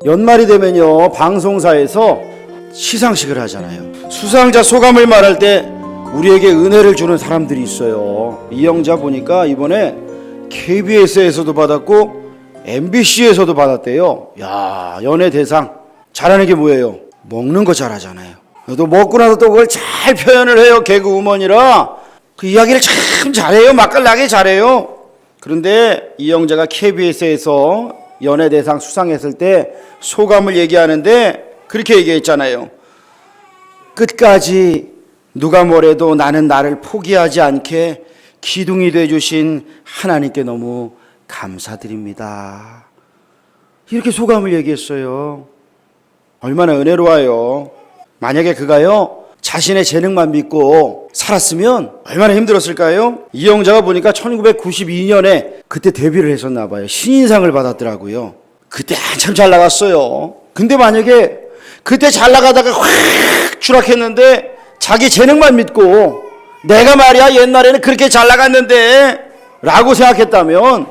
연말이 되면요 방송사에서 시상식을 하잖아요. 수상자 소감을 말할 때 우리에게 은혜를 주는 사람들이 있어요. 이영자 보니까 이번에 KBS에서도 받았고 MBC에서도 받았대요. 야, 연예대상. 잘하는 게 뭐예요? 먹는 거 잘하잖아요. 또 먹고 나서 또 그걸 잘 표현을 해요. 개그우먼이라 그 이야기를 참 잘해요. 맛깔나게 잘해요. 그런데 이영자가 KBS에서 연예대상 수상했을 때 소감을 얘기하는데 그렇게 얘기했잖아요. 끝까지 누가 뭐래도 나는 나를 포기하지 않게 기둥이 되어주신 하나님께 너무 감사드립니다. 이렇게 소감을 얘기했어요. 얼마나 은혜로워요. 만약에 그가요 자신의 재능만 믿고 살았으면 얼마나 힘들었을까요? 이영자가 보니까 1992년에 그때 데뷔를 했었나 봐요. 신인상을 받았더라고요. 그때 한참 잘 나갔어요. 근데 만약에 그때 잘 나가다가 확 추락했는데 자기 재능만 믿고 내가 말이야 옛날에는 그렇게 잘 나갔는데 라고 생각했다면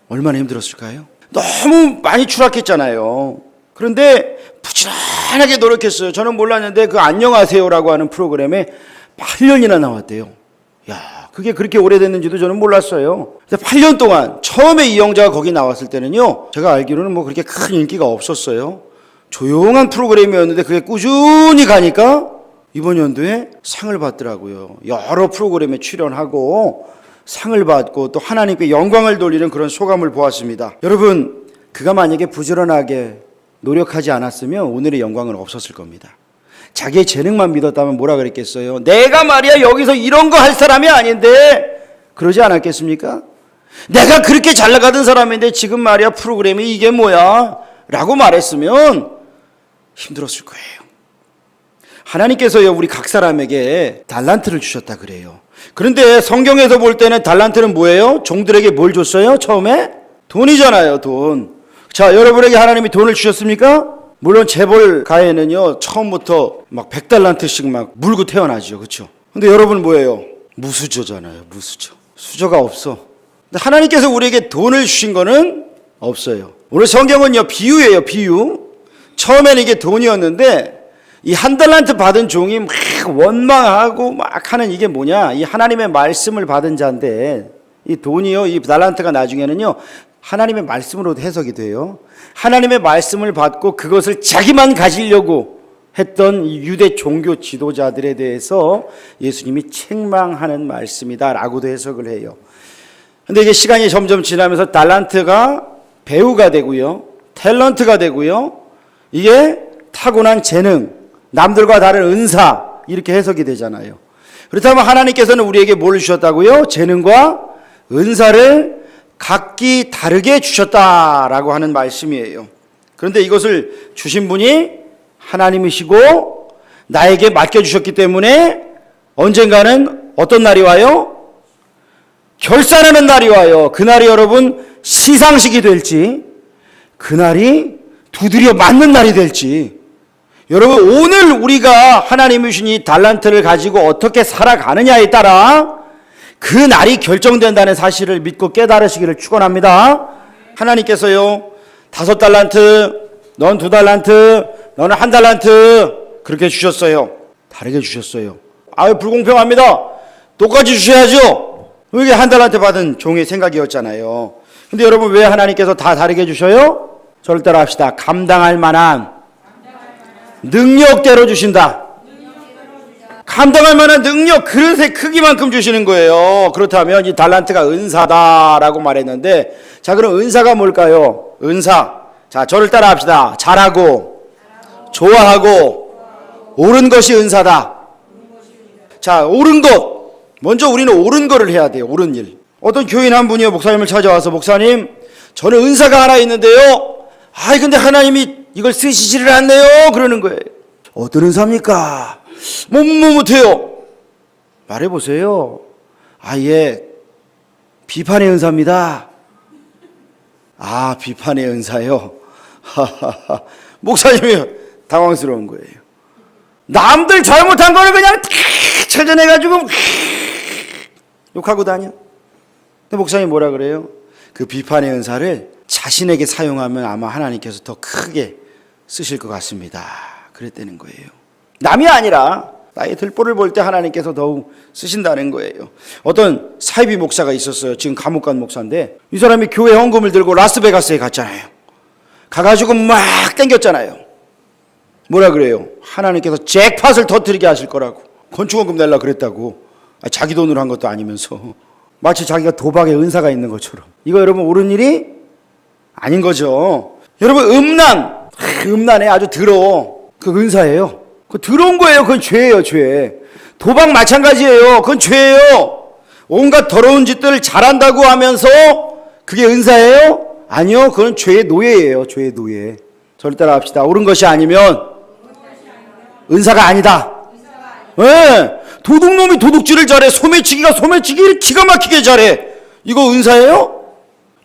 얼마나 힘들었을까요? 너무 많이 추락했잖아요. 그런데 부지런하게 노력했어요. 저는 몰랐는데 그 안녕하세요라고 하는 프로그램에 8년이나 나왔대요. 야, 그게 그렇게 오래됐는지도 저는 몰랐어요. 8년 동안 처음에 이영자가 거기 나왔을 때는요 제가 알기로는 뭐 그렇게 큰 인기가 없었어요. 조용한 프로그램이었는데 그게 꾸준히 가니까 이번 연도에 상을 받더라고요. 여러 프로그램에 출연하고 상을 받고 또 하나님께 영광을 돌리는 그런 소감을 보았습니다. 여러분, 그가 만약에 부지런하게 노력하지 않았으면 오늘의 영광은 없었을 겁니다. 자기의 재능만 믿었다면 뭐라 그랬겠어요? 내가 말이야 여기서 이런 거 할 사람이 아닌데 그러지 않았겠습니까? 내가 그렇게 잘 나가던 사람인데 지금 말이야 프로그램이 이게 뭐야? 라고 말했으면 힘들었을 거예요. 하나님께서요 우리 각 사람에게 달란트를 주셨다 그래요. 그런데 성경에서 볼 때는 달란트는 뭐예요? 종들에게 뭘 줬어요? 처음에? 돈이잖아요. 돈. 자, 여러분에게 하나님이 돈을 주셨습니까? 물론 재벌 가에는요 처음부터 막 100달란트씩 막 물고 태어나죠. 그렇죠? 근데 여러분 뭐예요? 무수저잖아요. 무수저. 수저가 없어. 근데 하나님께서 우리에게 돈을 주신 거는 없어요. 오늘 성경은요 비유예요. 비유. 처음에는 이게 돈이었는데 이 한 달란트 받은 종이 막 원망하고 막 하는 이게 뭐냐? 이 하나님의 말씀을 받은 자인데 이 돈이요, 이 달란트가 나중에는요 하나님의 말씀으로 해석이 돼요. 하나님의 말씀을 받고 그것을 자기만 가지려고 했던 이 유대 종교 지도자들에 대해서 예수님이 책망하는 말씀이다라고도 해석을 해요. 근데 이게 시간이 점점 지나면서 달란트가 배우가 되고요, 탤런트가 되고요, 이게 타고난 재능, 남들과 다른 은사 이렇게 해석이 되잖아요. 그렇다면 하나님께서는 우리에게 뭘 주셨다고요? 재능과 은사를 각기 다르게 주셨다라고 하는 말씀이에요. 그런데 이것을 주신 분이 하나님이시고 나에게 맡겨주셨기 때문에 언젠가는 어떤 날이 와요? 결산하는 날이 와요. 그날이 여러분 시상식이 될지 그날이 두드려 맞는 날이 될지 여러분 오늘 우리가 하나님이 주신 이 달란트를 가지고 어떻게 살아가느냐에 따라 그 날이 결정된다는 사실을 믿고 깨달으시기를 축원합니다. 하나님께서요 5달란트, 넌 2달란트, 너는 1달란트 그렇게 주셨어요. 다르게 주셨어요. 아유 불공평합니다. 똑같이 주셔야죠. 이게 1달란트 받은 종의 생각이었잖아요. 근데 여러분 왜 하나님께서 다 다르게 주셔요? 저를 따라 합시다. 감당할 만한 능력대로 주신다. 감당할 만한 능력, 그릇의 크기만큼 주시는 거예요. 그렇다면 이 달란트가 은사다라고 말했는데 자 그럼 은사가 뭘까요? 은사. 자 저를 따라 합시다. 잘하고 좋아하고 옳은 것이 은사다. 자 옳은 것. 먼저 우리는 옳은 거를 해야 돼요. 옳은 일. 어떤 교인 한 분이요 목사님을 찾아와서 목사님 저는 은사가 하나 있는데요 아이 근데 하나님이 이걸 쓰시지를 않네요 그러는 거예요. 어떤 은사입니까? 뭐 못해요. 말해보세요. 예 비판의 은사입니다. 아 비판의 은사요? 목사님이 당황스러운 거예요. 남들 잘못한 거를 그냥 찾아내가지고 욕하고 다녀. 근데 목사님이 뭐라 그래요? 그 비판의 은사를 자신에게 사용하면 아마 하나님께서 더 크게 쓰실 것 같습니다. 그랬다는 거예요. 남이 아니라 나의 들보를 볼 때 하나님께서 더욱 쓰신다는 거예요. 어떤 사이비 목사가 있었어요. 지금 감옥 간 목사인데 이 사람이 교회 헌금을 들고 라스베가스에 갔잖아요. 가가지고 막 땡겼잖아요. 뭐라 그래요? 하나님께서 잭팟을 터뜨리게 하실 거라고. 건축원금 내려고 그랬다고. 자기 돈으로 한 것도 아니면서 마치 자기가 도박에 은사가 있는 것처럼. 이거 여러분 옳은 일이 아닌 거죠. 여러분 음란에 아주 더러워. 그 은사예요. 그 들어온 거예요. 그건 죄예요, 죄. 도박 마찬가지예요. 그건 죄예요. 온갖 더러운 짓들을 잘한다고 하면서 그게 은사예요? 아니요. 그건 죄의 노예예요. 죄의 노예. 저를 따라합시다. 옳은 것이 아니면 은사가 아니다. 네. 도둑놈이 도둑질을 잘해. 소매치기가 소매치기를 기가 막히게 잘해. 이거 은사예요?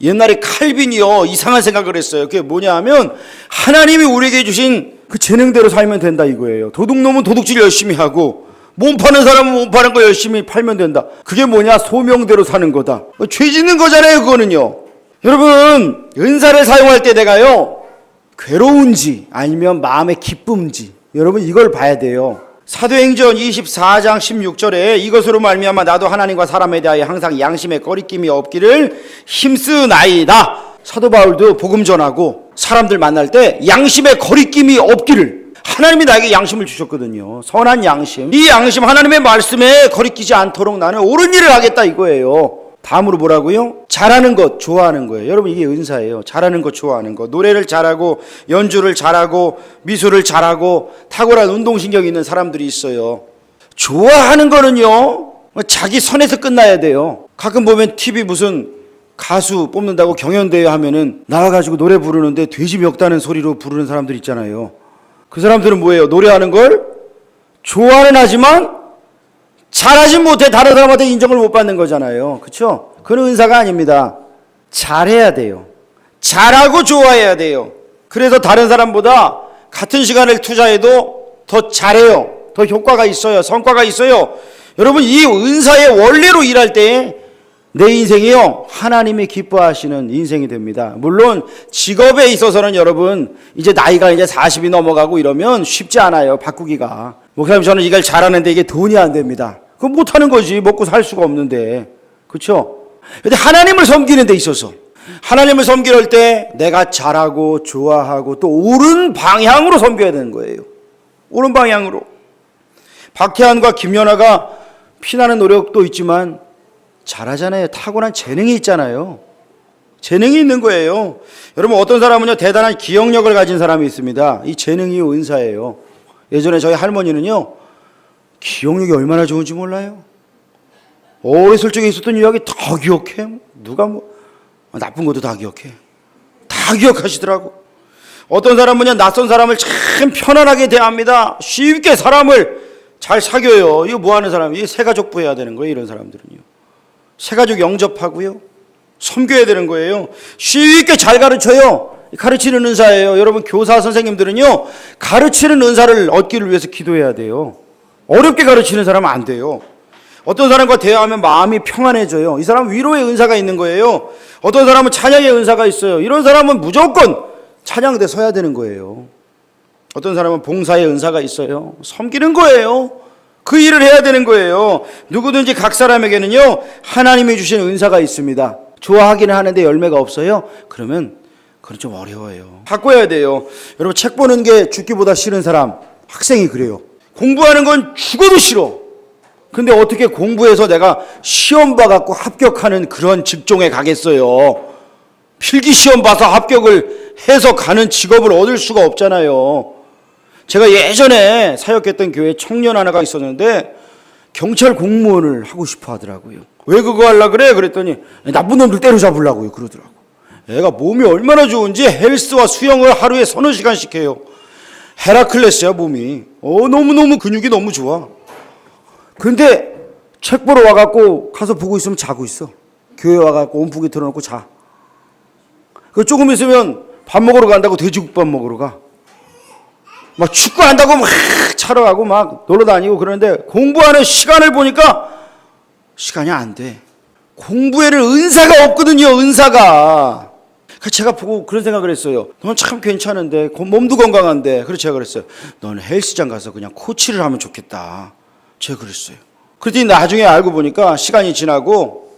옛날에 칼빈이요 이상한 생각을 했어요. 그게 뭐냐 하면 하나님이 우리에게 주신 그 재능대로 살면 된다 이거예요. 도둑놈은 도둑질 열심히 하고 몸 파는 사람은 몸 파는 거 열심히 팔면 된다. 그게 뭐냐? 소명대로 사는 거다. 죄 짓는 거잖아요 그거는요. 여러분 은사를 사용할 때 내가요 괴로운지 아니면 마음의 기쁨인지 여러분 이걸 봐야 돼요. 사도행전 24장 16절에 이것으로 말미암아 나도 하나님과 사람에 대하여 항상 양심의 거리낌이 없기를 힘쓰나이다. 사도 바울도 복음 전하고 사람들 만날 때 양심의 거리낌이 없기를 하나님이 나에게 양심을 주셨거든요. 선한 양심. 이 양심 하나님의 말씀에 거리끼지 않도록 나는 옳은 일을 하겠다 이거예요. 다음으로 뭐라고요? 잘하는 것, 좋아하는 거예요. 여러분 이게 은사예요. 잘하는 것, 좋아하는 것. 노래를 잘하고 연주를 잘하고 미술을 잘하고 탁월한 운동신경이 있는 사람들이 있어요. 좋아하는 거는요. 자기 선에서 끝나야 돼요. 가끔 보면 TV 무슨 가수 뽑는다고 경연대회 하면은 나와가지고 노래 부르는데 돼지 멱다는 소리로 부르는 사람들 있잖아요. 그 사람들은 뭐예요? 노래하는 걸 좋아는 하지만 잘하진 못해 다른 사람한테 인정을 못 받는 거잖아요. 그렇죠? 그건 은사가 아닙니다. 잘해야 돼요. 잘하고 좋아해야 돼요. 그래서 다른 사람보다 같은 시간을 투자해도 더 잘해요. 더 효과가 있어요. 성과가 있어요. 여러분 이 은사의 원리로 일할 때 내 인생이요 하나님이 기뻐하시는 인생이 됩니다. 물론 직업에 있어서는 여러분 이제 나이가 이제 40이 넘어가고 이러면 쉽지 않아요. 바꾸기가. 목사님 저는 이걸 잘하는데 이게 돈이 안 됩니다. 그건 못하는 거지. 먹고 살 수가 없는데. 그렇죠? 근데 하나님을 섬기는 데 있어서 하나님을 섬길 때 내가 잘하고 좋아하고 또 옳은 방향으로 섬겨야 되는 거예요. 옳은 방향으로. 박태환과 김연아가 피나는 노력도 있지만 잘하잖아요. 타고난 재능이 있잖아요. 재능이 있는 거예요. 여러분 어떤 사람은요 대단한 기억력을 가진 사람이 있습니다. 이 재능이 은사예요. 예전에 저희 할머니는요 기억력이 얼마나 좋은지 몰라요. 어렸을 적에 있었던 이야기 다 기억해. 누가 뭐 나쁜 것도 다 기억해. 다 기억하시더라고. 어떤 사람은요 낯선 사람을 참 편안하게 대합니다. 쉽게 사람을 잘 사귀어요. 이거 뭐 하는 사람이 새가족부 해야 되는 거예요. 이런 사람들은요. 새가족 영접하고요. 섬겨야 되는 거예요. 쉽게 잘 가르쳐요. 가르치는 은사예요. 여러분 교사 선생님들은요 가르치는 은사를 얻기를 위해서 기도해야 돼요. 어렵게 가르치는 사람은 안 돼요. 어떤 사람과 대화하면 마음이 평안해져요. 이 사람은 위로의 은사가 있는 거예요. 어떤 사람은 찬양의 은사가 있어요. 이런 사람은 무조건 찬양대 서야 되는 거예요. 어떤 사람은 봉사의 은사가 있어요. 섬기는 거예요. 그 일을 해야 되는 거예요. 누구든지 각 사람에게는요 하나님이 주신 은사가 있습니다. 좋아하기는 하는데 열매가 없어요. 그러면 그건 좀 어려워요. 바꿔야 돼요. 여러분 책 보는 게 죽기보다 싫은 사람 학생이 그래요. 공부하는 건 죽어도 싫어. 근데 어떻게 공부해서 내가 시험 봐갖고 합격하는 그런 직종에 가겠어요. 필기시험 봐서 합격을 해서 가는 직업을 얻을 수가 없잖아요. 제가 예전에 사역했던 교회에 청년 하나가 있었는데 경찰 공무원을 하고 싶어 하더라고요. 왜 그거 하려고 그래? 그랬더니 나쁜 놈들 때려잡으려고요. 그러더라고. 애가 몸이 얼마나 좋은지 헬스와 수영을 하루에 서너 시간씩 해요. 헤라클레스야 몸이. 너무너무 근육이 너무 좋아. 근데 책 보러 와갖고 가서 보고 있으면 자고 있어. 교회 와갖고 온풍기 틀어놓고 자. 그 조금 있으면 밥 먹으러 간다고 돼지국밥 먹으러 가. 막 축구한다고 막 차러 가고 막 놀러 다니고 그러는데 공부하는 시간을 보니까 시간이 안 돼. 공부에는 은사가 없거든요. 은사가. 제가 보고 그런 생각을 했어요. 넌 참 괜찮은데, 몸도 건강한데. 그래서 제가 그랬어요. 넌 헬스장 가서 그냥 코치를 하면 좋겠다. 제가 그랬어요. 그랬더니 나중에 알고 보니까 시간이 지나고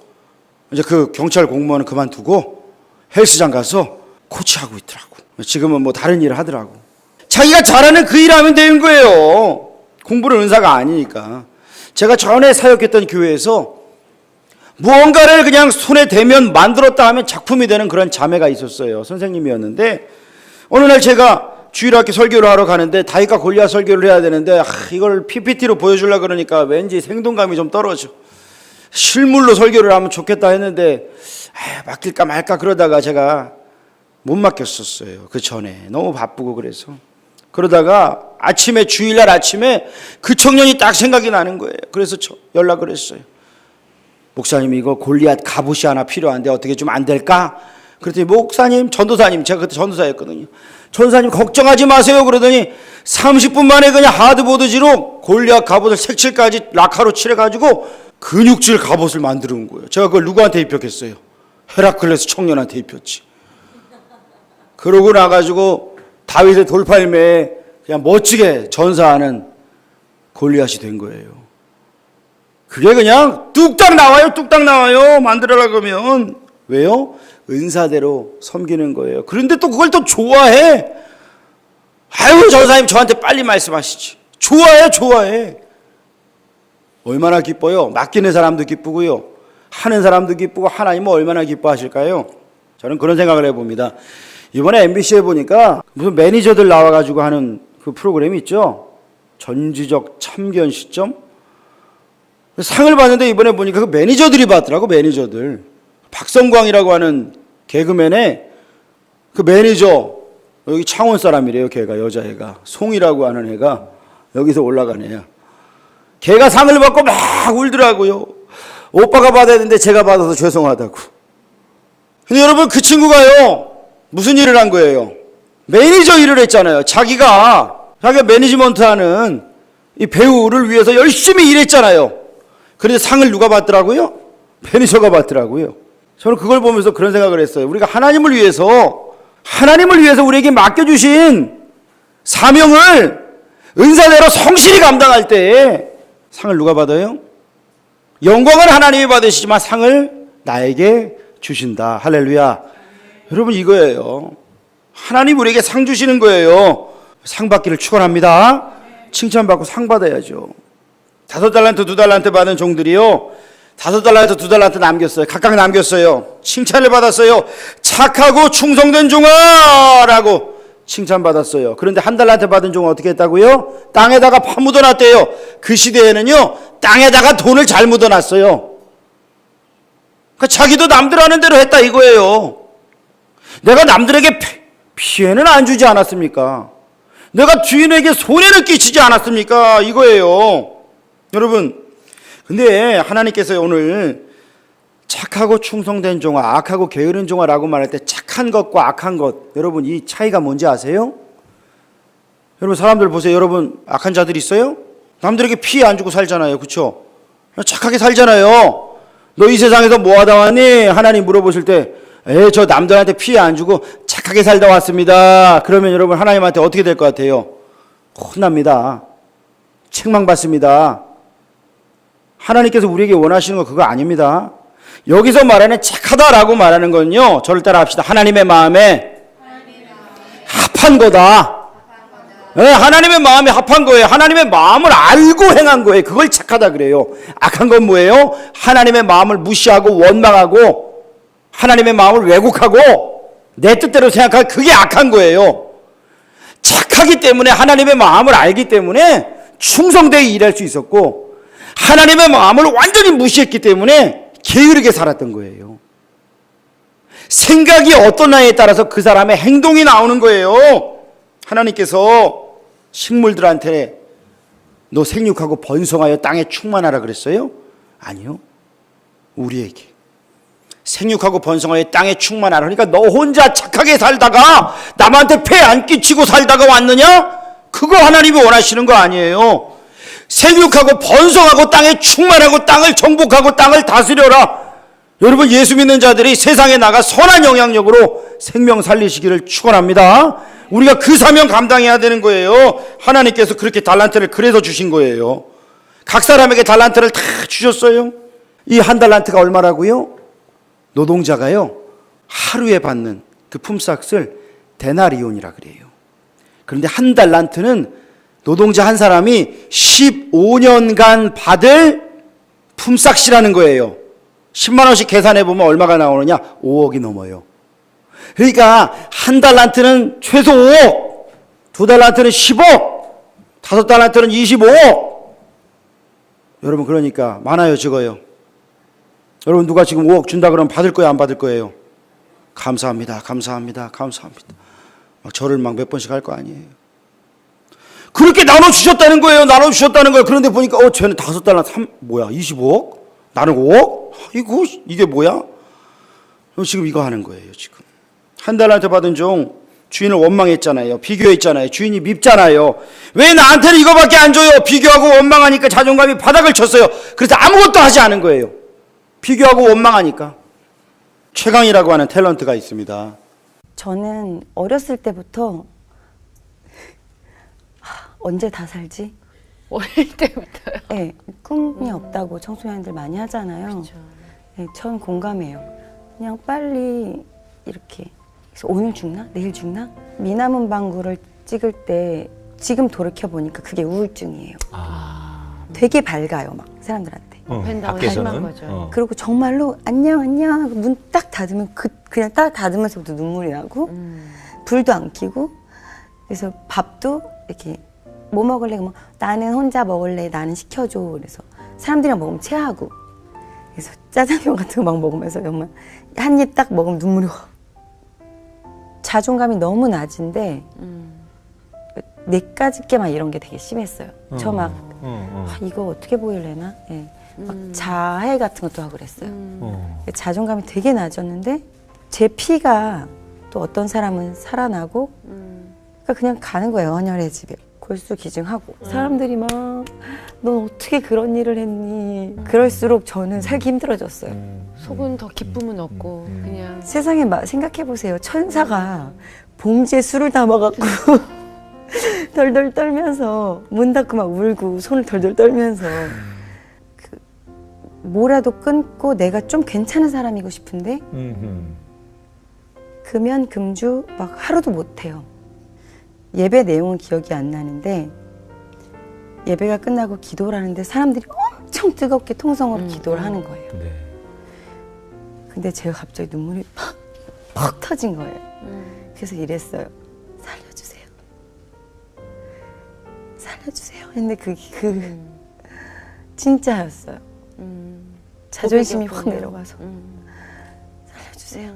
이제 그 경찰 공무원은 그만두고 헬스장 가서 코치하고 있더라고. 지금은 뭐 다른 일을 하더라고. 자기가 잘하는 그 일을 하면 되는 거예요. 공부는 은사가 아니니까. 제가 전에 사역했던 교회에서 무언가를 그냥 손에 대면 만들었다 하면 작품이 되는 그런 자매가 있었어요. 선생님이었는데 어느 날 제가 주일학교 설교를 하러 가는데 다윗과 골리앗 설교를 해야 되는데 이걸 PPT로 보여주려고 그러니까 왠지 생동감이 좀 떨어져. 실물로 설교를 하면 좋겠다 했는데 맡길까 말까 그러다가 제가 못 맡겼었어요. 그 전에 너무 바쁘고 그래서 그러다가 아침에 주일날 아침에 그 청년이 딱 생각이 나는 거예요. 그래서 연락을 했어요. 목사님 이거 골리앗 갑옷이 하나 필요한데 어떻게 좀 안 될까? 그랬더니 목사님, 전도사님, 제가 그때 전도사였거든요. 전도사님 걱정하지 마세요. 그러더니 30분 만에 그냥 하드보드지로 골리앗 갑옷을 색칠까지 라카로 칠해가지고 근육질 갑옷을 만들어 온 거예요. 제가 그걸 누구한테 입혔겠어요? 헤라클레스 청년한테 입혔지. 그러고 나가지고 다윗의 돌팔매에 그냥 멋지게 전사하는 골리앗이 된 거예요. 그게 그냥 뚝딱 나와요. 뚝딱 나와요. 만들어라 그러면. 왜요? 은사대로 섬기는 거예요. 그런데 또 그걸 또 좋아해. 아유 전사님 저한테 빨리 말씀하시지. 좋아해. 얼마나 기뻐요. 맡기는 사람도 기쁘고요. 하는 사람도 기쁘고 하나님은 얼마나 기뻐하실까요? 저는 그런 생각을 해봅니다. 이번에 MBC에 보니까 무슨 매니저들 나와가지고 하는 그 프로그램이 있죠. 전지적 참견 시점. 상을 받는데 이번에 보니까 그 매니저들이 받더라고. 매니저들. 박성광이라고 하는 개그맨의 그 매니저, 여기 창원 사람이래요. 걔가, 여자애가. 송이라고 하는 애가 여기서 올라간 애야. 걔가 상을 받고 막 울더라고요. 오빠가 받아야 되는데 제가 받아서 죄송하다고. 근데 여러분 그 친구가요, 무슨 일을 한 거예요? 매니저 일을 했잖아요. 자기가 매니지먼트 하는 이 배우를 위해서 열심히 일했잖아요. 그런데 상을 누가 받더라고요? 매니저가 받더라고요. 저는 그걸 보면서 그런 생각을 했어요. 우리가 하나님을 위해서 우리에게 맡겨주신 사명을 은사대로 성실히 감당할 때 상을 누가 받아요? 영광은 하나님이 받으시지만 상을 나에게 주신다. 할렐루야. 여러분 이거예요. 하나님 우리에게 상 주시는 거예요. 상 받기를 축원합니다. 칭찬받고 상 받아야죠. 5달란트 2달란트 받은 종들이요, 5달란트 2달란트 남겼어요. 각각 남겼어요. 칭찬을 받았어요. 착하고 충성된 종아 라고 칭찬받았어요. 그런데 1달란트 받은 종은 어떻게 했다고요? 땅에다가 파묻어놨대요. 그 시대에는요 땅에다가 돈을 잘 묻어놨어요. 그러니까 자기도 남들 하는 대로 했다 이거예요. 내가 남들에게 피해는 안 주지 않았습니까? 내가 주인에게 손해는 끼치지 않았습니까? 이거예요. 여러분, 근데 하나님께서 오늘 착하고 충성된 종아, 악하고 게으른 종아라고 말할 때 착한 것과 악한 것, 여러분 이 차이가 뭔지 아세요? 여러분 사람들 보세요. 여러분 악한 자들 있어요? 남들에게 피해 안 주고 살잖아요. 그렇죠? 착하게 살잖아요. 너 이 세상에서 뭐 하다 왔니? 하나님 물어보실 때 저 남들한테 피해 안 주고 착하게 살다 왔습니다. 그러면 여러분 하나님한테 어떻게 될 것 같아요? 혼납니다. 책망받습니다. 하나님께서 우리에게 원하시는 거 그거 아닙니다. 여기서 말하는 착하다라고 말하는 건요, 저를 따라 합시다. 하나님의 마음에 합한 거다. 네, 하나님의 마음에 합한 거예요. 하나님의 마음을 알고 행한 거예요. 그걸 착하다 그래요. 악한 건 뭐예요? 하나님의 마음을 무시하고 원망하고 하나님의 마음을 왜곡하고 내 뜻대로 생각하는 그게 악한 거예요. 착하기 때문에 하나님의 마음을 알기 때문에 충성되게 일할 수 있었고, 하나님의 마음을 완전히 무시했기 때문에 게으르게 살았던 거예요. 생각이 어떠냐에 따라서 그 사람의 행동이 나오는 거예요. 하나님께서 식물들한테 너 생육하고 번성하여 땅에 충만하라 그랬어요? 아니요. 우리에게 생육하고 번성하여 땅에 충만하라. 그러니까 너 혼자 착하게 살다가 남한테 폐 안 끼치고 살다가 왔느냐? 그거 하나님이 원하시는 거 아니에요. 생육하고 번성하고 땅에 충만하고 땅을 정복하고 땅을 다스려라. 여러분, 예수 믿는 자들이 세상에 나가 선한 영향력으로 생명 살리시기를 축원합니다. 우리가 그 사명 감당해야 되는 거예요. 하나님께서 그렇게 달란트를 그래서 주신 거예요. 각 사람에게 달란트를 다 주셨어요. 이 한 달란트가 얼마라고요? 노동자가요, 하루에 받는 그 품삯을 데나리온이라 그래요. 그런데 한 달란트는 노동자 한 사람이 15년간 받을 품삯이라는 거예요. 10만 원씩 계산해 보면 얼마가 나오느냐? 5억이 넘어요. 그러니까 한 달란트는 최소 5억, 두 달란트는 10억, 다섯 달란트는 25억. 여러분, 그러니까 많아요, 적어요? 여러분, 누가 지금 5억 준다 그러면 받을 거예요, 안 받을 거예요? 감사합니다, 감사합니다, 감사합니다. 막 절을 막 몇 번씩 할 거 아니에요. 그렇게 나눠주셨다는 거예요. 나눠주셨다는 거예요. 그런데 보니까 쟤는 다섯 달러 뭐야, 25억? 나는 5억? 이게 뭐야? 지금 이거 하는 거예요. 지금 한 달한테 받은 종 주인을 원망했잖아요. 비교했잖아요. 주인이 밉잖아요. 왜 나한테는 이거밖에 안 줘요? 비교하고 원망하니까 자존감이 바닥을 쳤어요. 그래서 아무것도 하지 않은 거예요. 비교하고 원망하니까. 최강이라고 하는 탤런트가 있습니다. 저는 어렸을 때부터 언제 다 살지? 어릴 때부터요? 네, 꿈이 없다고 청소년들 많이 하잖아요. 그렇죠. 네, 전 공감해요. 그냥 빨리 이렇게 그래서 오늘 죽나? 내일 죽나? 미남은 방구를 찍을 때 지금 돌이켜보니까 그게 우울증이에요. 되게 밝아요, 막 사람들한테. 팬다운 밖에서는? 심한 거죠. 그리고 정말로 안녕 안녕 하고 문 딱 닫으면 그냥 딱 닫으면서부터 눈물이 나고 불도 안 켜고 그래서 밥도 이렇게 뭐 먹을래? 그러면 나는 혼자 먹을래. 나는 시켜줘. 그래서 사람들이랑 먹으면 체하고 그래서 짜장면 같은 거 막 먹으면서 정말 한 입 딱 먹으면 눈물이 확. 자존감이 너무 낮은데 내까지 게 막 이런 게 되게 심했어요. 저 막 이거 어떻게 보일래나? 예. 막 자해 같은 것도 하고 그랬어요. 자존감이 되게 낮았는데 제 피가 또 어떤 사람은 살아나고 그러니까 그냥 가는 거예요. 헌혈의 집에 골수기증하고 사람들이 막 넌 어떻게 그런 일을 했니? 그럴수록 저는 살기 힘들어졌어요. 속은 더 기쁨은 없고 그냥 세상에 생각해 보세요. 천사가 봉지에 술을 담아갖고 덜덜 떨면서 문 닫고 막 울고 손을 덜덜 떨면서 뭐라도 끊고 내가 좀 괜찮은 사람이고 싶은데 금연 금주 막 하루도 못해요. 예배 내용은 기억이 안 나는데 예배가 끝나고 기도를 하는데 사람들이 엄청 뜨겁게 통성으로 기도를 하는 거예요. 네. 근데 제가 갑자기 눈물이 팍 터진 거예요. 그래서 이랬어요. 살려주세요. 살려주세요. 근데 그게 진짜였어요. 자존심이 확 내려가서 살려주세요.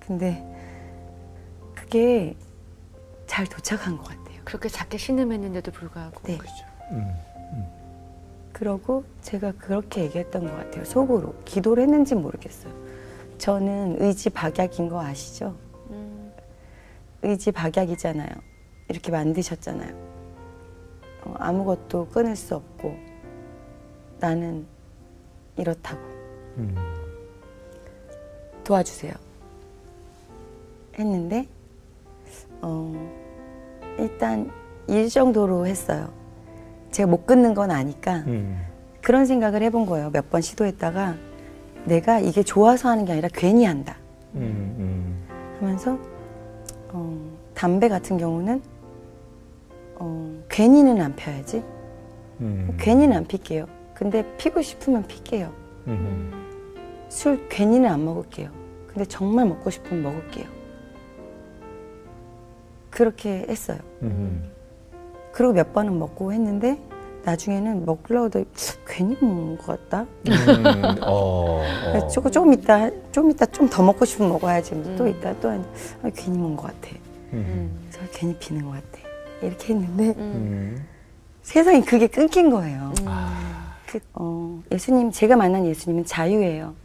근데 그게 잘 도착한 것 같아요. 그렇게 작게 신음했는데도 불구하고 네. 그렇죠. 그러고 제가 그렇게 얘기했던 것 같아요. 속으로. 기도를 했는지 모르겠어요. 저는 의지 박약인 거 아시죠? 의지 박약이잖아요. 이렇게 만드셨잖아요. 아무것도 끊을 수 없고 나는 이렇다고. 도와주세요. 했는데 일단 이 정도로 했어요. 제가 못 끊는 건 아니까 그런 생각을 해본 거예요. 몇 번 시도했다가 내가 이게 좋아서 하는 게 아니라 괜히 한다 하면서 담배 같은 경우는 괜히는 안 펴야지. 괜히는 안 필게요. 근데 피고 싶으면 필게요. 술 괜히는 안 먹을게요. 근데 정말 먹고 싶으면 먹을게요. 그렇게 했어요. 그리고 몇 번은 먹고 했는데 나중에는 먹으려고 괜히 먹는 것 같다. 조금 있다 좀 더 먹고 싶으면 먹어야지. 또 있다 또 괜히 먹는 것 같아. 그래서 괜히 피는 것 같아. 이렇게 했는데 세상에 그게 끊긴 거예요. 예수님, 제가 만난 예수님은 자유예요.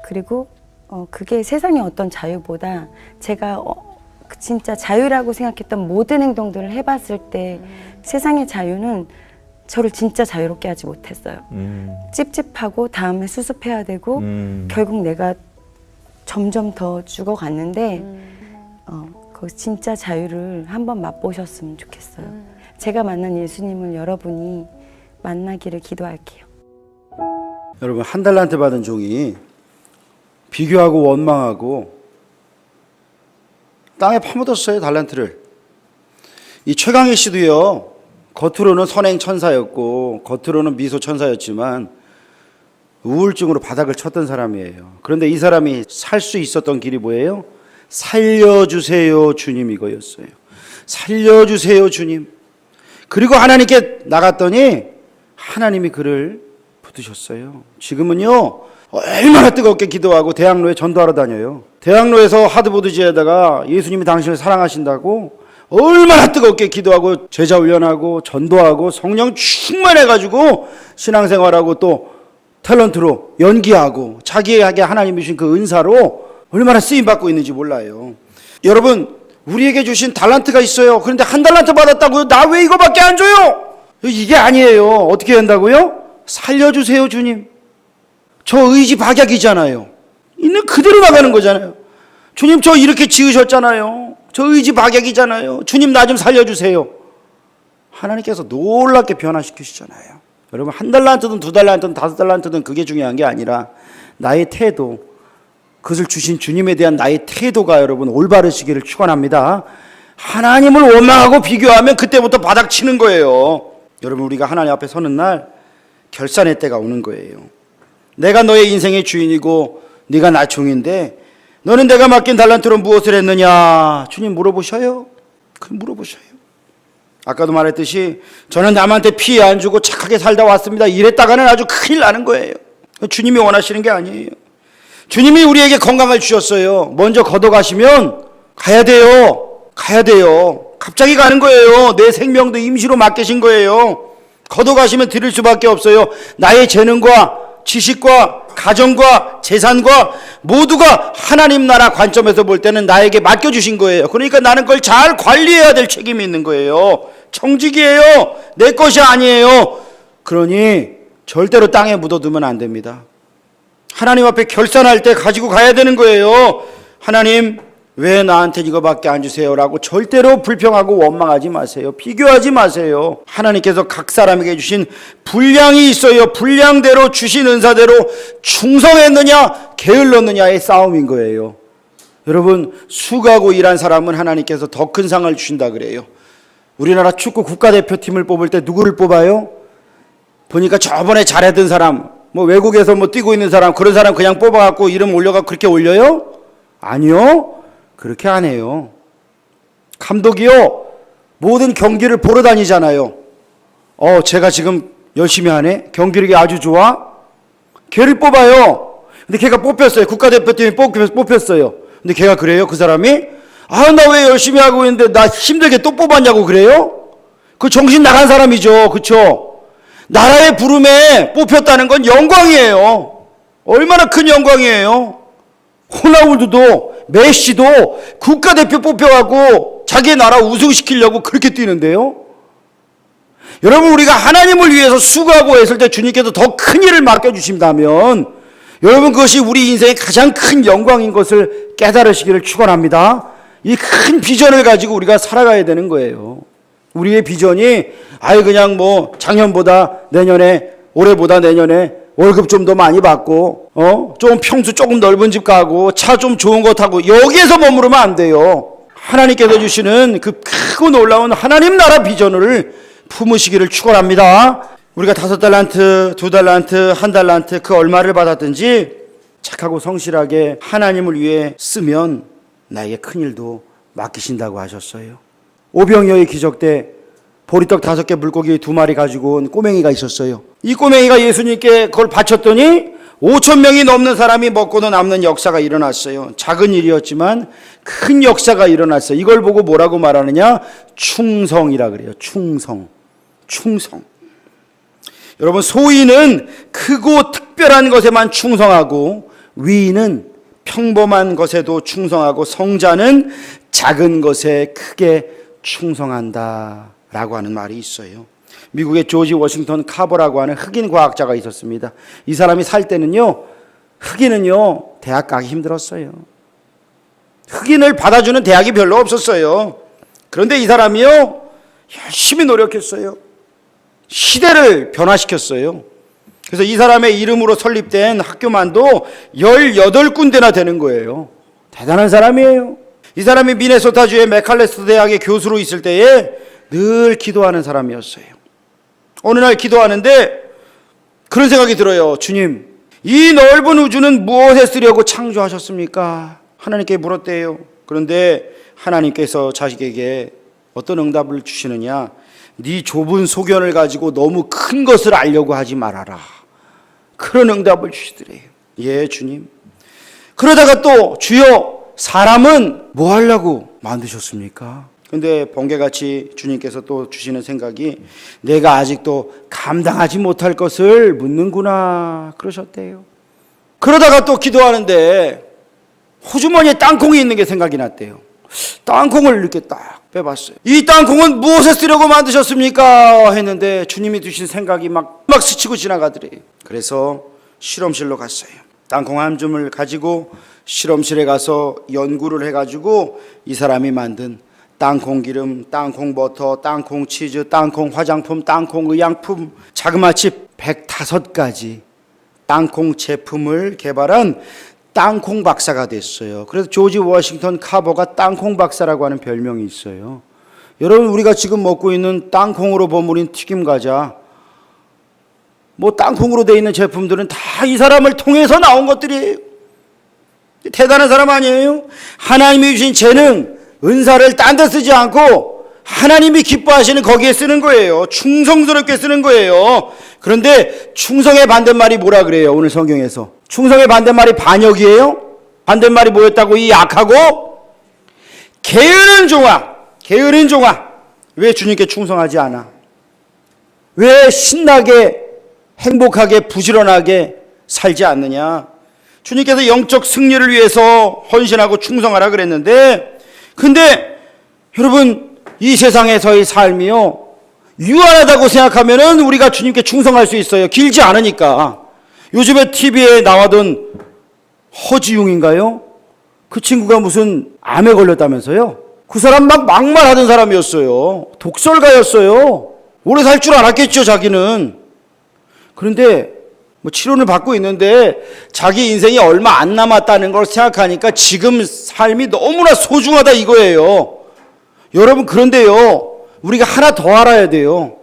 그리고 그게 세상의 어떤 자유보다 제가 진짜 자유라고 생각했던 모든 행동들을 해봤을 때 세상의 자유는 저를 진짜 자유롭게 하지 못했어요. 찝찝하고 다음에 수습해야 되고 결국 내가 점점 더 죽어갔는데 그 진짜 자유를 한번 맛보셨으면 좋겠어요. 제가 만난 예수님을 여러분이 만나기를 기도할게요. 여러분, 한 달란트 받은 종이 비교하고 원망하고 땅에 파묻었어요, 달란트를. 이 최강희 씨도요, 겉으로는 선행 천사였고 겉으로는 미소 천사였지만 우울증으로 바닥을 쳤던 사람이에요. 그런데 이 사람이 살 수 있었던 길이 뭐예요? 살려주세요 주님, 이거였어요. 살려주세요 주님. 그리고 하나님께 나갔더니 하나님이 그를 붙으셨어요. 지금은요, 얼마나 뜨겁게 기도하고 대학로에 전도하러 다녀요. 대학로에서 하드보드지에다가 예수님이 당신을 사랑하신다고 얼마나 뜨겁게 기도하고 제자 훈련하고 전도하고 성령 충만해가지고 신앙생활하고 또 탤런트로 연기하고 자기에게 하나님이 주신 그 은사로 얼마나 쓰임받고 있는지 몰라요. 여러분, 우리에게 주신 달란트가 있어요. 그런데 한 달란트 받았다고요? 나 왜 이거밖에 안 줘요? 이게 아니에요. 어떻게 한다고요? 살려주세요 주님. 저 의지 박약이잖아요. 있는 그대로 나가는 거잖아요. 주님, 저 이렇게 지으셨잖아요. 저 의지 박약이잖아요. 주님, 나 좀 살려주세요. 하나님께서 놀랍게 변화시키시잖아요. 여러분, 한 달란트든 두 달란트든 다섯 달란트든 그게 중요한 게 아니라 나의 태도, 그것을 주신 주님에 대한 나의 태도가 여러분 올바르시기를 축원합니다. 하나님을 원망하고 비교하면 그때부터 바닥 치는 거예요. 여러분, 우리가 하나님 앞에 서는 날 결산의 때가 오는 거예요. 내가 너의 인생의 주인이고 네가 나 종인데 너는 내가 맡긴 달란트로 무엇을 했느냐? 주님 물어보셔요. 물어보셔요. 아까도 말했듯이 저는 남한테 피해 안 주고 착하게 살다 왔습니다. 이랬다가는 아주 큰일 나는 거예요. 주님이 원하시는 게 아니에요. 주님이 우리에게 건강을 주셨어요. 먼저 걷어가시면 가야 돼요. 가야 돼요. 갑자기 가는 거예요. 내 생명도 임시로 맡기신 거예요. 걷어가시면 드릴 수밖에 없어요. 나의 재능과 지식과 가정과 재산과 모두가 하나님 나라 관점에서 볼 때는 나에게 맡겨주신 거예요. 그러니까 나는 그걸 잘 관리해야 될 책임이 있는 거예요. 청직이에요. 내 것이 아니에요. 그러니 절대로 땅에 묻어두면 안 됩니다. 하나님 앞에 결산할 때 가지고 가야 되는 거예요. 하나님, 왜 나한테 이거밖에 안 주세요? 라고 절대로 불평하고 원망하지 마세요. 비교하지 마세요. 하나님께서 각 사람에게 주신 분량이 있어요. 분량대로 주신 은사대로 충성했느냐 게을렀느냐의 싸움인 거예요. 여러분, 수고하고 일한 사람은 하나님께서 더 큰 상을 주신다 그래요. 우리나라 축구 국가대표팀을 뽑을 때 누구를 뽑아요? 보니까 저번에 잘했던 사람, 외국에서 뛰고 있는 사람, 그런 사람 그냥 뽑아갖고 이름 올려갖고 그렇게 올려요? 아니요. 그렇게 안 해요. 감독이요, 모든 경기를 보러 다니잖아요. 제가 지금 열심히 하네? 경기력이 아주 좋아? 걔를 뽑아요. 근데 걔가 뽑혔어요. 국가대표팀이 뽑혔어요. 근데 걔가 그래요? 그 사람이? 나 왜 열심히 하고 있는데 나 힘들게 또 뽑았냐고 그래요? 그 정신 나간 사람이죠. 그쵸? 나라의 부름에 뽑혔다는 건 영광이에요. 얼마나 큰 영광이에요. 호나우두도 메시도 국가대표 뽑혀가고 자기 나라 우승시키려고 그렇게 뛰는데요. 여러분, 우리가 하나님을 위해서 수고하고 했을 때 주님께서 더 큰 일을 맡겨주신다면 여러분, 그것이 우리 인생의 가장 큰 영광인 것을 깨달으시기를 축원합니다. 이 큰 비전을 가지고 우리가 살아가야 되는 거예요. 우리의 비전이 그냥 작년보다 내년에, 올해보다 내년에 월급 좀 더 많이 받고 좀 평수 조금 넓은 집 가고 차 좀 좋은 거 타고 여기에서 머무르면 안 돼요. 하나님께서 주시는 그 크고 놀라운 하나님 나라 비전을 품으시기를 축원합니다. 우리가 5달란트, 2달란트, 1달란트 그 얼마를 받았든지 착하고 성실하게 하나님을 위해 쓰면 나에게 큰 일도 맡기신다고 하셨어요. 오병이어의 기적 때 보리떡 5개 물고기 2마리 가지고 온 꼬맹이가 있었어요. 이 꼬맹이가 예수님께 그걸 바쳤더니 5,000명이 넘는 사람이 먹고도 남는 역사가 일어났어요. 작은 일이었지만 큰 역사가 일어났어요. 이걸 보고 뭐라고 말하느냐? 충성이라 그래요. 충성. 여러분, 소인은 크고 특별한 것에만 충성하고 위인은 평범한 것에도 충성하고 성자는 작은 것에 크게 충성한다 라고 하는 말이 있어요. 미국의 조지 워싱턴 카버라고 하는 흑인 과학자가 있었습니다. 이 사람이 살 때는요, 흑인은요, 대학 가기 힘들었어요. 흑인을 받아주는 대학이 별로 없었어요. 그런데 이 사람이요, 열심히 노력했어요. 시대를 변화시켰어요. 그래서 이 사람의 이름으로 설립된 학교만도 18군데나 되는 거예요. 대단한 사람이에요. 이 사람이 미네소타주의 맥칼레스터 대학의 교수로 있을 때에 늘 기도하는 사람이었어요. 어느 날 기도하는데 그런 생각이 들어요. 주님, 이 넓은 우주는 무엇에 쓰려고 창조하셨습니까? 하나님께 물었대요. 그런데 하나님께서 자식에게 어떤 응답을 주시느냐? 네 좁은 소견을 가지고 너무 큰 것을 알려고 하지 말아라. 그런 응답을 주시더래요. 예, 주님. 그러다가 또 주여, 사람은 뭐 하려고 만드셨습니까? 근데 번개같이 주님께서 또 주시는 생각이 내가 아직도 감당하지 못할 것을 묻는구나 그러셨대요. 그러다가 또 기도하는데 호주머니에 땅콩이 있는 게 생각이 났대요. 땅콩을 이렇게 딱 빼봤어요. 이 땅콩은 무엇에 쓰려고 만드셨습니까? 했는데 주님이 주신 생각이 막 스치고 지나가더래요. 그래서 실험실로 갔어요. 땅콩 한 줌을 가지고 실험실에 가서 연구를 해가지고 이 사람이 만든 땅콩 기름, 땅콩 버터, 땅콩 치즈, 땅콩 화장품, 땅콩 의약품, 자그마치 105가지 땅콩 제품을 개발한 땅콩 박사가 됐어요. 그래서 조지 워싱턴 카버가 땅콩 박사라고 하는 별명이 있어요. 여러분, 우리가 지금 먹고 있는 땅콩으로 버무린 튀김 과자, 뭐 땅콩으로 되어 있는 제품들은 다 이 사람을 통해서 나온 것들이에요. 대단한 사람 아니에요? 하나님이 주신 재능, 은사를 딴 데 쓰지 않고 하나님이 기뻐하시는 거기에 쓰는 거예요. 충성스럽게 쓰는 거예요. 그런데 충성의 반대말이 뭐라 그래요? 오늘 성경에서 충성의 반대말이 반역이에요? 반대말이 뭐였다고? 이 악하고 게으른 종아. 게으른 종아. 왜 주님께 충성하지 않아? 왜 신나게 행복하게 부지런하게 살지 않느냐? 주님께서 영적 승리를 위해서 헌신하고 충성하라 그랬는데, 근데 여러분, 이 세상에서의 삶이요, 유한하다고 생각하면은 우리가 주님께 충성할 수 있어요. 길지 않으니까. 요즘에 TV에 나와던 허지웅인가요? 그 친구가 무슨 암에 걸렸다면서요? 그 사람 막 막말하던 사람이었어요. 독설가였어요. 오래 살 줄 알았겠죠, 자기는. 그런데 뭐 치료를 받고 있는데 자기 인생이 얼마 안 남았다는 걸 생각하니까 지금 삶이 너무나 소중하다 이거예요. 여러분, 그런데요, 우리가 하나 더 알아야 돼요.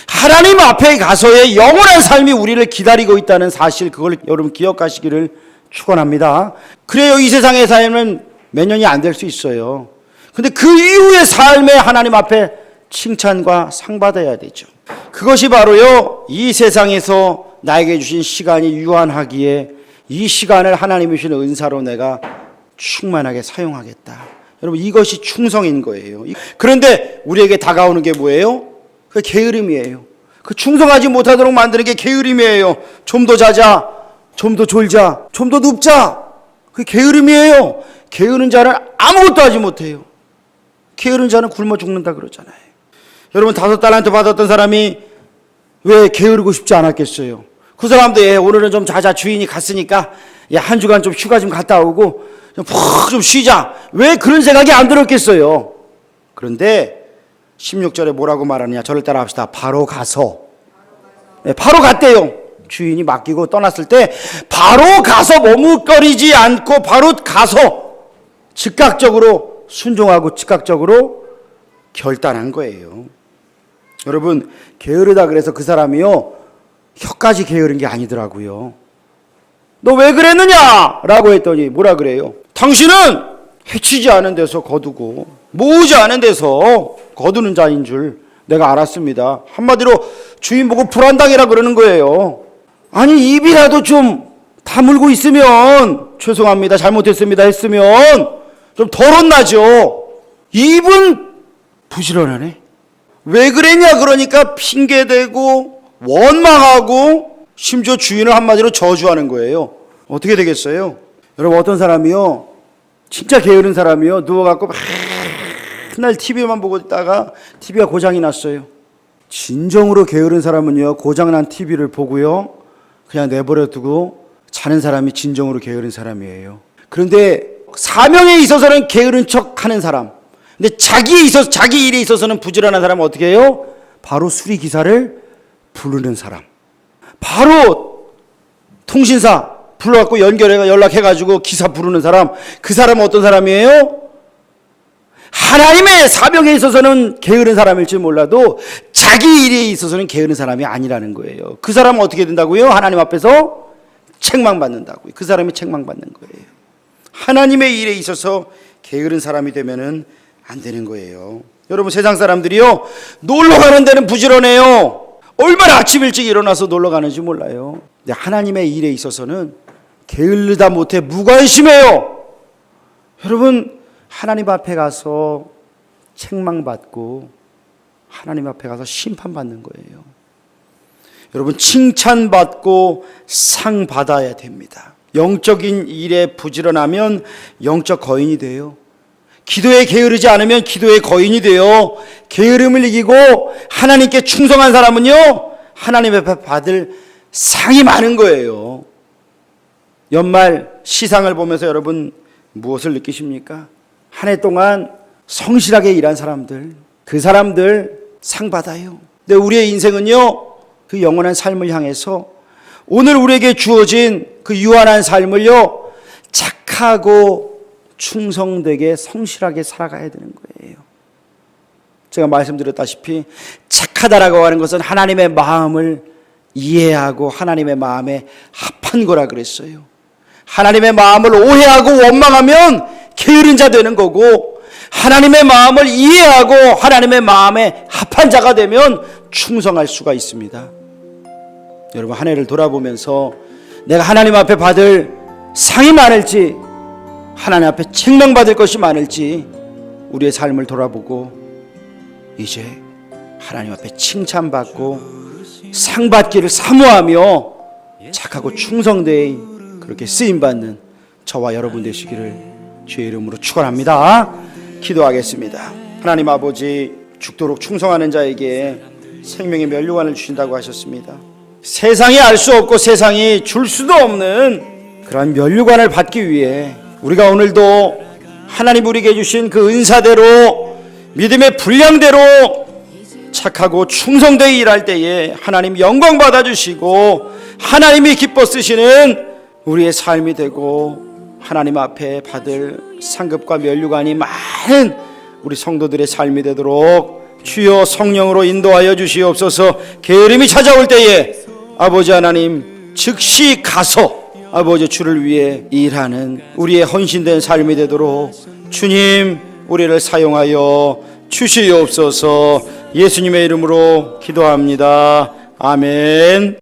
하나님 앞에 가서의 영원한 삶이 우리를 기다리고 있다는 사실, 그걸 여러분 기억하시기를 축원합니다. 그래요, 이 세상의 삶은 몇 년이 안 될 수 있어요. 근데 그 이후의 삶에 하나님 앞에 칭찬과 상 받아야 되죠. 그것이 바로요, 이 세상에서 나에게 주신 시간이 유한하기에 이 시간을 하나님이 주신 은사로 내가 충만하게 사용하겠다. 여러분, 이것이 충성인 거예요. 그런데 우리에게 다가오는 게 뭐예요? 그 게으름이에요. 그 충성하지 못하도록 만드는 게 게으름이에요. 좀 더 자자, 좀 더 졸자, 좀 더 눕자. 그게 게으름이에요. 게으른 자는 아무것도 하지 못해요. 게으른 자는 굶어 죽는다 그러잖아요. 여러분, 5달란트 받았던 사람이 왜 게으르고 싶지 않았겠어요? 그 사람도 오늘은 좀 자자, 주인이 갔으니까 한 주간 좀 휴가 좀 갔다 오고 푹 좀 쉬자. 왜 그런 생각이 안 들었겠어요? 그런데 16절에 뭐라고 말하느냐? 저를 따라 합시다. 바로 가서. 바로 갔대요. 주인이 맡기고 떠났을 때 바로 가서 머뭇거리지 않고 바로 가서 즉각적으로 순종하고 즉각적으로 결단한 거예요. 여러분, 게으르다 그래서 그 사람이요, 혀까지 게으른 게 아니더라고요. 너 왜 그랬느냐? 라고 했더니 뭐라 그래요? 당신은 해치지 않은 데서 거두고 모으지 않은 데서 거두는 자인 줄 내가 알았습니다. 한마디로 주인 보고 불안당이라 그러는 거예요. 아니, 입이라도 좀 다물고 있으면 죄송합니다, 잘못했습니다 했으면 좀 덜 혼나죠. 입은 부지런하네. 왜 그랬냐 그러니까 핑계대고 원망하고 심지어 주인을 한마디로 저주하는 거예요. 어떻게 되겠어요? 여러분, 어떤 사람이요, 진짜 게으른 사람이요, 누워갖고 맨날 TV만 보고 있다가 TV가 고장이 났어요. 진정으로 게으른 사람은요, 고장난 TV를 보고요, 그냥 내버려 두고 자는 사람이 진정으로 게으른 사람이에요. 그런데 사명에 있어서는 게으른 척 하는 사람, 근데 자기 일에 있어서는 부지런한 사람은 어떻게 해요? 바로 수리기사를 부르는 사람. 바로 통신사 불러갖고 연락해가지고 기사 부르는 사람. 그 사람은 어떤 사람이에요? 하나님의 사명에 있어서는 게으른 사람일지 몰라도 자기 일에 있어서는 게으른 사람이 아니라는 거예요. 그 사람은 어떻게 된다고요? 하나님 앞에서 책망받는다고요. 그 사람이 책망받는 거예요. 하나님의 일에 있어서 게으른 사람이 되면은 안 되는 거예요. 여러분, 세상 사람들이요, 놀러 가는 데는 부지런해요. 얼마나 아침 일찍 일어나서 놀러 가는지 몰라요. 근데 하나님의 일에 있어서는 게을르다 못해 무관심해요. 여러분, 하나님 앞에 가서 책망받고 하나님 앞에 가서 심판받는 거예요. 여러분, 칭찬받고 상 받아야 됩니다. 영적인 일에 부지런하면 영적 거인이 돼요. 기도에 게으르지 않으면 기도의 거인이 돼요. 게으름을 이기고 하나님께 충성한 사람은요, 하나님 앞에 받을 상이 많은 거예요. 연말 시상을 보면서 여러분 무엇을 느끼십니까? 한 해 동안 성실하게 일한 사람들, 그 사람들 상 받아요. 근데 우리의 인생은요, 그 영원한 삶을 향해서 오늘 우리에게 주어진 그 유한한 삶을요, 착하고 충성되게 성실하게 살아가야 되는 거예요. 제가 말씀드렸다시피 착하다라고 하는 것은 하나님의 마음을 이해하고 하나님의 마음에 합한 거라 그랬어요. 하나님의 마음을 오해하고 원망하면 게으른 자 되는 거고, 하나님의 마음을 이해하고 하나님의 마음에 합한 자가 되면 충성할 수가 있습니다. 여러분, 한 해를 돌아보면서 내가 하나님 앞에 받을 상이 많을지, 하나님 앞에 책망받을 것이 많을지 우리의 삶을 돌아보고 이제 하나님 앞에 칭찬받고 상받기를 사모하며 착하고 충성되이 그렇게 쓰임받는 저와 여러분 되시기를 주의 이름으로 축원합니다. 기도하겠습니다. 하나님 아버지, 죽도록 충성하는 자에게 생명의 면류관을 주신다고 하셨습니다. 세상이 알 수 없고 세상이 줄 수도 없는 그런 면류관을 받기 위해 우리가 오늘도 하나님 우리에게 주신 그 은사대로 믿음의 분량대로 착하고 충성되이 일할 때에 하나님 영광 받아주시고 하나님이 기뻐 쓰시는 우리의 삶이 되고 하나님 앞에 받을 상급과 면류관이 많은 우리 성도들의 삶이 되도록 주여 성령으로 인도하여 주시옵소서. 게으름이 찾아올 때에 아버지 하나님 즉시 가서 아버지 주를 위해 일하는 우리의 헌신된 삶이 되도록 주님 우리를 사용하여 주시옵소서. 예수님의 이름으로 기도합니다. 아멘.